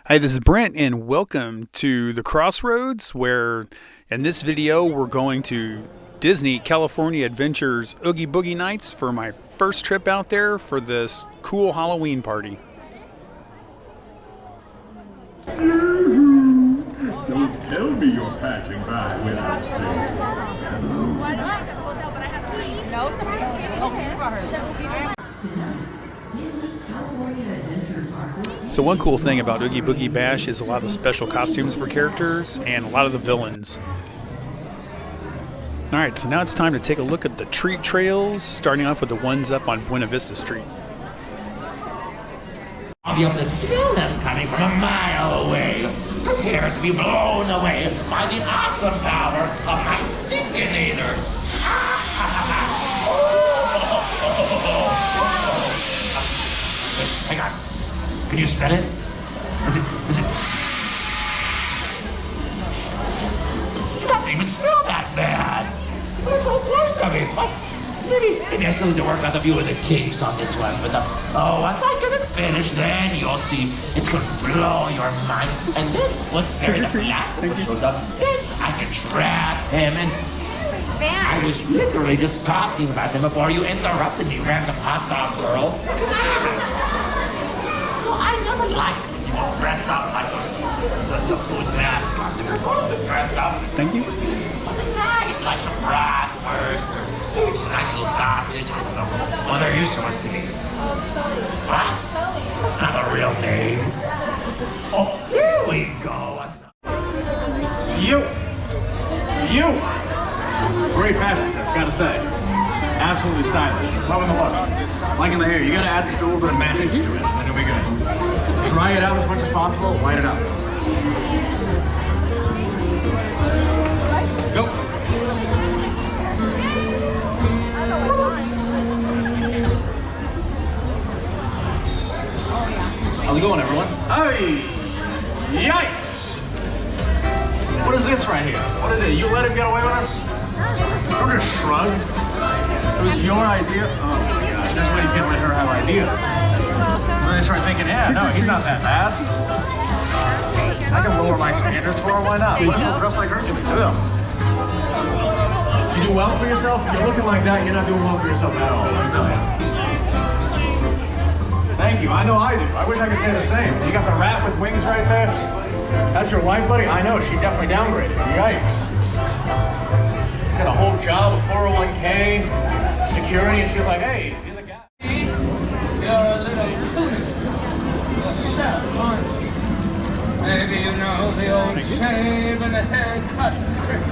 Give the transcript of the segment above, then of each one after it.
Hi, this is Brent, and welcome to the Crossroads, where in this video we're going to Disney California Adventures Oogie Boogie Nights for my first trip out there for this cool Halloween party. Don't tell me you're passing by without saying. So one cool thing about Oogie Boogie Bash is a lot of special costumes for characters and a lot of the villains. Alright, so now it's time to take a look at the treat trails, starting off with the ones up on Buena Vista Street. I'll be able to smell them coming from a mile away. Prepare to be blown away by the awesome power of my Stinkinator. Hang on. Can you smell it? Is it? It doesn't even smell that bad. That's all part of it. Maybe I still need to work out a few of the kinks on this one, but once I get it finished, then you'll see it's going to blow your mind. And then once Barry the Black shows up, then I can trap him. And I was literally just talking about him before you interrupted me, random hot dog girl. Well, I never liked when you would dress up like the food mascots. If you're going to dress up, Thank you. something nice, like some bratwurst or some nice little sausage. I don't know what are you supposed to be? What? That's not a real name. Oh, here we go. You! Great fashion sense, gotta say. Absolutely stylish. Loving the look. Liking the hair. You gotta add just a little bit of magic to it, and it'll be good. Try it out as much as possible. Light it up. Go. How's it going, everyone? Hey! Yikes! What is this right here? What is it? You let him get away with us? Don't just shrug. It was your idea. Oh my gosh, that's why you can't let her have ideas. And they start thinking, yeah, no, he's not that bad. I can lower my standards for her, why not? Let him dress like Hercules. Ugh. You do well for yourself? You're looking like that, you're not doing well for yourself at all, let me tell you. Thank you, I know I do. I wish I could say the same. You got the rat with wings right there? That's your wife, buddy? I know, she definitely downgraded. Yikes. Got a whole job, a 401k, security, and she was like, hey, he's a guy. You're a little foolish. Yourself, aren't you? Maybe you know the old shave and the haircut trick.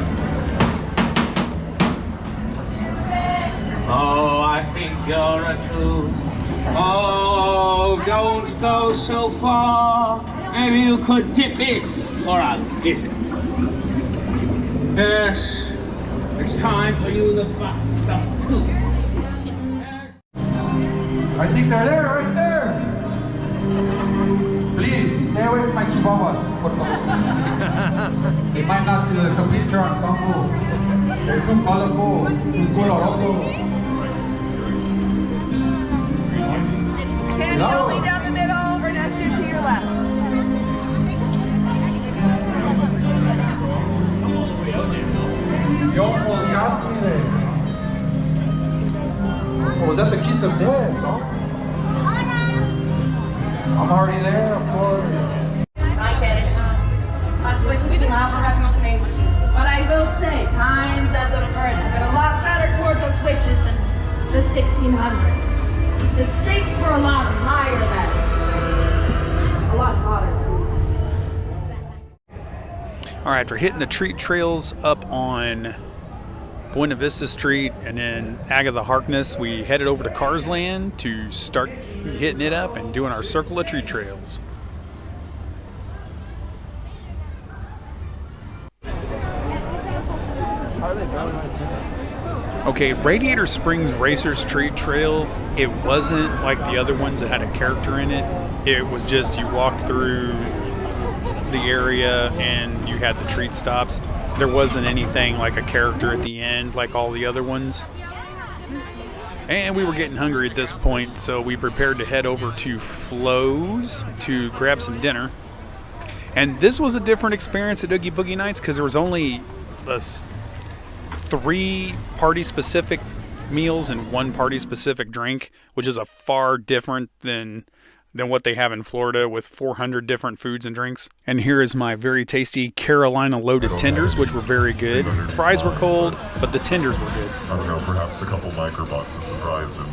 Oh, I think you're a two. Oh, don't go so far. Maybe you could dip in for a visit. Yes. It's time for you to bust up too. I think they're there, right there. Please, stay away from my chihuahuas, por favor. They might not complete your ensemble. They're too colorful, too coloroso. Candy only down the middle, Ernesto to your left. You almost got me there. Oh, was that the kiss of death? No? I'm already there, of course. I get it. Switches we have will have no change. But I will say, times as a bird have been a lot better towards those witches than the 1600s. The stakes were a lot higher then. A lot hotter. Alright, after hitting the treat trails up on Buena Vista Street and then Agatha Harkness, we headed over to Cars Land to start hitting it up and doing our circle of treat trails. Okay, Radiator Springs Racers Treat Trail, it wasn't like the other ones that had a character in it. It was just you walked through the area and you had the treat stops. There wasn't anything like a character at the end like all the other ones. And we were getting hungry at this point, so we prepared to head over to Flo's to grab some dinner. And this was a different experience at Oogie Boogie Nights because there was only 3 party-specific meals and 1 party-specific drink, which is a far different than what they have in Florida with 400 different foods and drinks. And here is my very tasty Carolina loaded tenders, which were very good. Fries were cold, but the tenders were good. I don't know, perhaps a couple microbots to surprise him.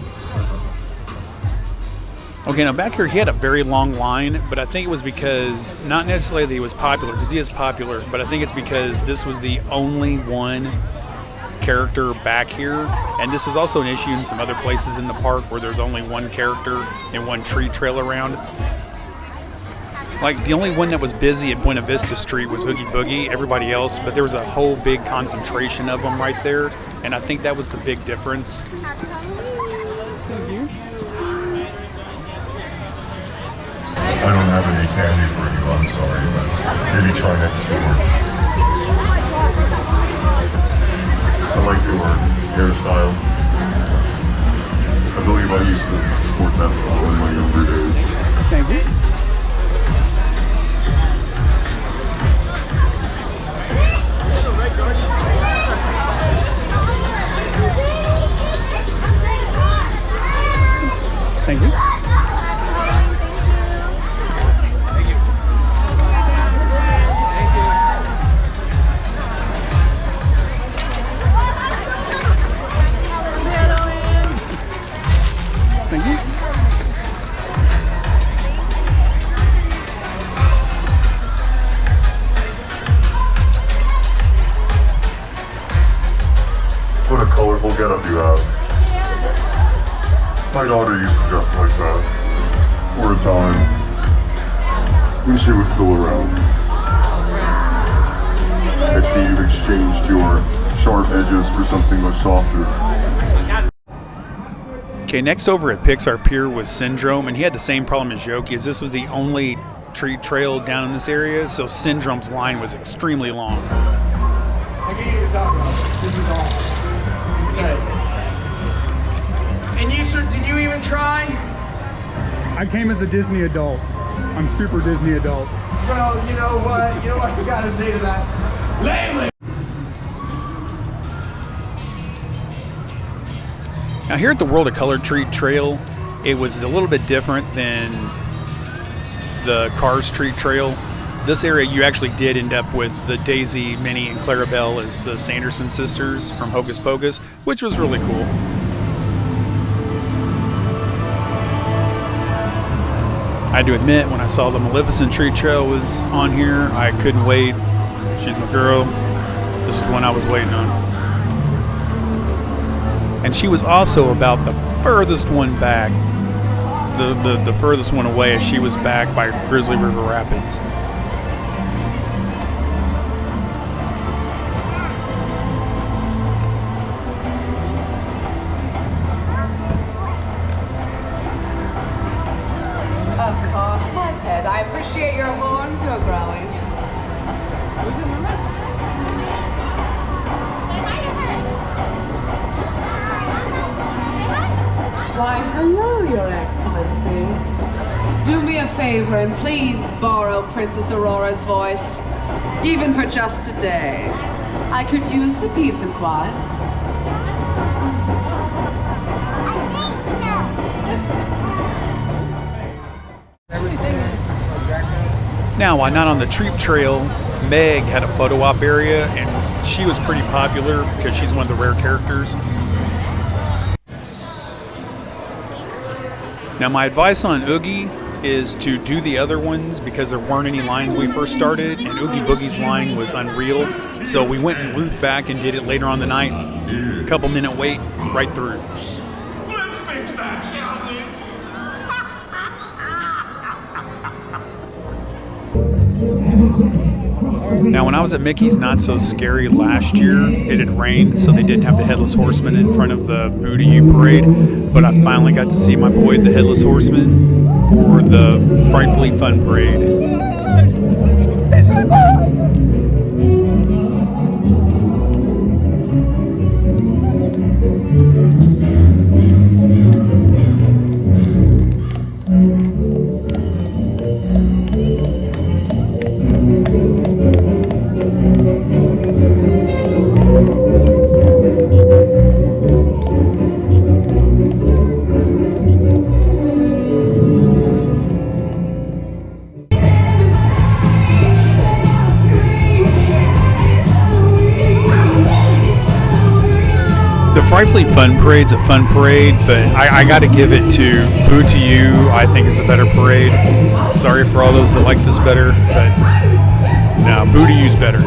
Okay, now back here he had a very long line, but I think it was because, not necessarily that he was popular, because he is popular, but I think it's because this was the only one character back here, and this is also an issue in some other places in the park where there's only one character and one treat trail around. Like the only one that was busy at Buena Vista Street was Oogie Boogie, everybody else, but there was a whole big concentration of them right there, and I think that was the big difference. I don't have any candy for you, I'm sorry, but maybe try next door. I like your hairstyle. I believe I used to sport that style in my younger days. Thank you. Thank you. Thank you. What a colorful getup you have. My daughter used to dress like that. For a time. When she was still around. I see you've exchanged your sharp edges for something much softer. Okay, next over at Pixar Pier was Syndrome, and he had the same problem as Yoki, as this was the only treat trail down in this area, so Syndrome's line was extremely long. I get you to talk about it. This is all. It's good. And you, sir, did you even try? I came as a Disney adult. I'm super Disney adult. Well, you know what? You know what you gotta say to that? Lately! Now here at the World of Color Treat Trail, it was a little bit different than the Cars Treat Trail. This area you actually did end up with the Daisy, Minnie, and Clarabelle as the Sanderson sisters from Hocus Pocus, which was really cool. I had to admit, when I saw the Maleficent Treat Trail was on here, I couldn't wait. She's my girl. This is the one I was waiting on. And she was also about the furthest one back, the furthest one away, as she was back by Grizzly River Rapids. Of course, my pet. I appreciate your horns. You're growing. Why, hello, Your Excellency. Do me a favor and please borrow Princess Aurora's voice, even for just a day. I could use the peace and quiet. Now, while not on the Treat Trail, Meg had a photo op area, and she was pretty popular because she's one of the rare characters. Now, my advice on Oogie is to do the other ones because there weren't any lines when we first started, and Oogie Boogie's line was unreal. So we went and looped back and did it later on the night. A couple minute wait, right through. Let's fix that, shall we? Now, when I was at Mickey's Not So Scary last year, it had rained, so they didn't have the Headless Horseman in front of the Boo to You parade. But I finally got to see my boy, the Headless Horseman, for the Frightfully Fun parade. The Frightfully Fun Parade's a fun parade, but I got to give it to Boo to You. I think is a better parade. Sorry for all those that like this better, but no, Boo to You's better.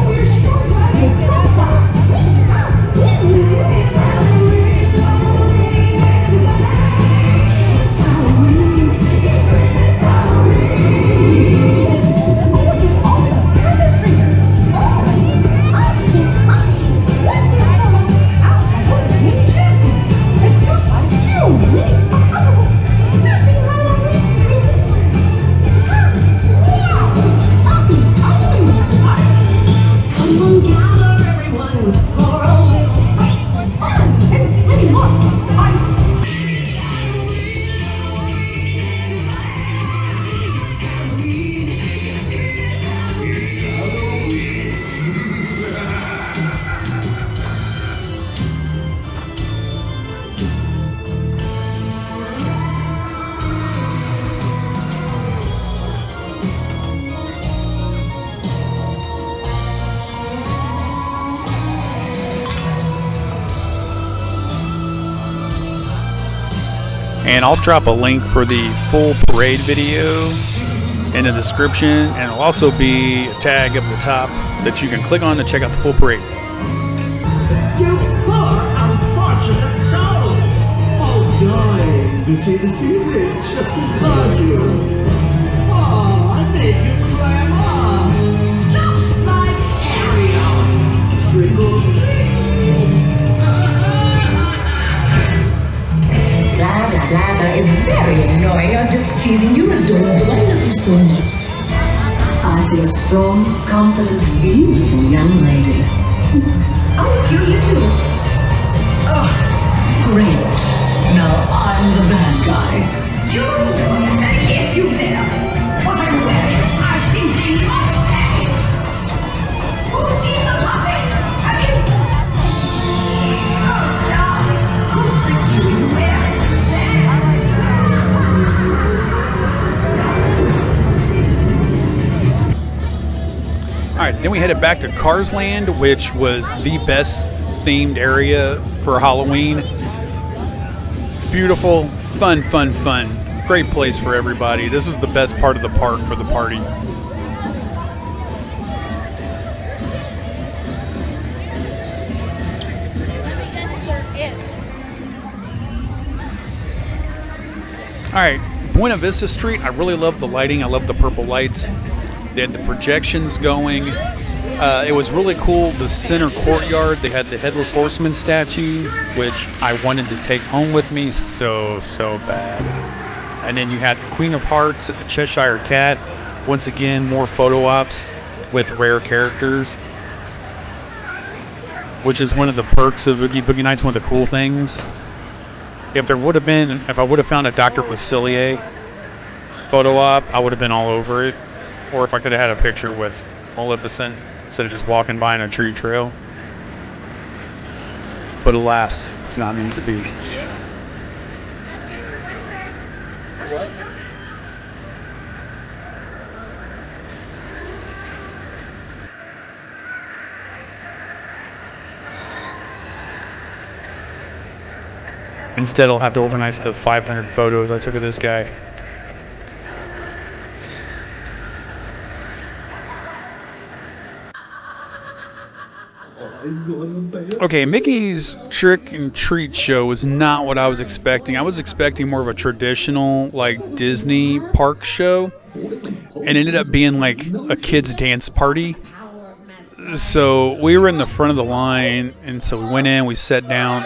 And I'll drop a link for the full parade video in the description, and it'll also be a tag up the top that you can click on to check out the full parade. You poor, unfortunate souls! All dying to see the sea rich, aren't you? Oh, I made you climb up, just like Ariel. Trickle, Blah, blah, blah, blah is very annoying. I'm just teasing you, adorable. I love you so much. I see a strong, confident, beautiful young lady. Oh, you too. Oh, great. Now I'm the bad guy. you! Yes, you there! What are you wearing? I've seen the mustaches! Who's seen the puppet? Have you? Oh, darling, who tricked you into wearing Alright, then we headed back to Cars Land, which was the best themed area for Halloween. Beautiful, fun. Great place for everybody. This was the best part of the park for the party. Alright, Buena Vista Street, I really love the lighting. I love the purple lights. They had the projections going. It was really cool. The center courtyard, they had the Headless Horseman statue, which I wanted to take home with me so bad. And then you had Queen of Hearts, the Cheshire Cat. Once again, more photo ops with rare characters, which is one of the perks of Oogie Boogie Nights, one of the cool things. If I would have found a Dr. Facilier photo op, I would have been all over it. Or if I could have had a picture with Maleficent instead of just walking by on a tree trail. But alas, it's not meant to be. What? Instead, I'll have to organize the 500 photos I took of this guy. Okay, Mickey's Trick and Treat Show was not what I was expecting. I was expecting more of a traditional, like, Disney park show. And it ended up being like a kids' dance party. So we were in the front of the line, and so we went in, we sat down.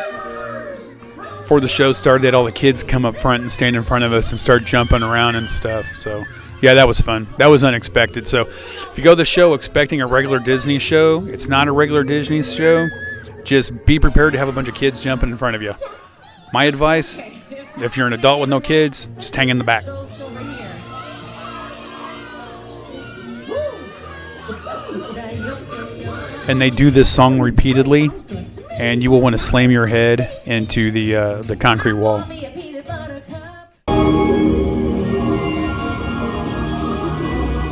Before the show started, they had all the kids come up front and stand in front of us and start jumping around and stuff. So yeah, that was fun. That was unexpected. So if you go to the show expecting a regular Disney show, it's not a regular Disney show. Just be prepared to have a bunch of kids jumping in front of you. My advice, if you're an adult with no kids, just hang in the back. And they do this song repeatedly, and you will want to slam your head into the concrete wall.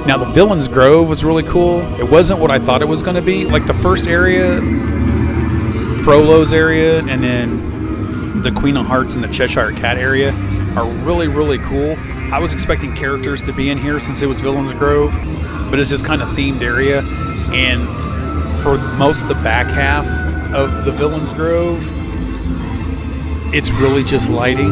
Now, the Villains Grove was really cool. It wasn't what I thought it was going to be. Like, the first area Frollo's area and then the Queen of Hearts and the Cheshire Cat area are really, really cool. I was expecting characters to be in here since it was Villains Grove, but it's just kind of themed area. And for most of the back half of the Villains Grove, it's really just lighting.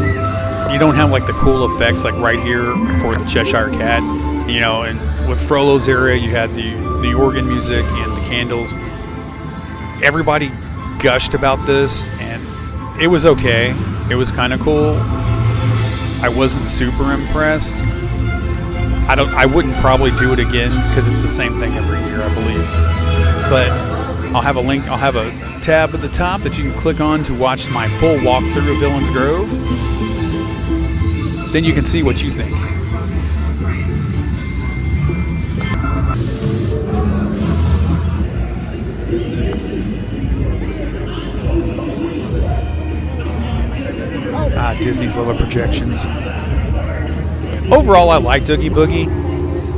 You don't have like the cool effects like right here for the Cheshire Cat, you know. And with Frollo's area, you had the organ music and the candles. Everybody gushed about this, and it was okay. It was kind of cool. I wasn't super impressed. I wouldn't probably do it again because it's the same thing every year, I believe. But I'll have a link. I'll have a tab at the top that you can click on to watch my full walkthrough of Villains Grove. Then you can see what you think. Disney's love of projections. Overall, I liked Oogie Boogie.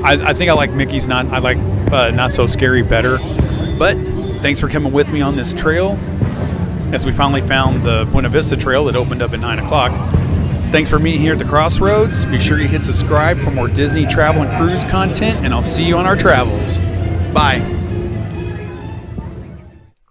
I think I like Mickey's Not So Scary better. But thanks for coming with me on this trail as we finally found the Buena Vista Trail that opened up at 9 o'clock. Thanks for meeting here at the Crossroads. Be sure you hit subscribe for more Disney travel and cruise content, and I'll see you on our travels. Bye.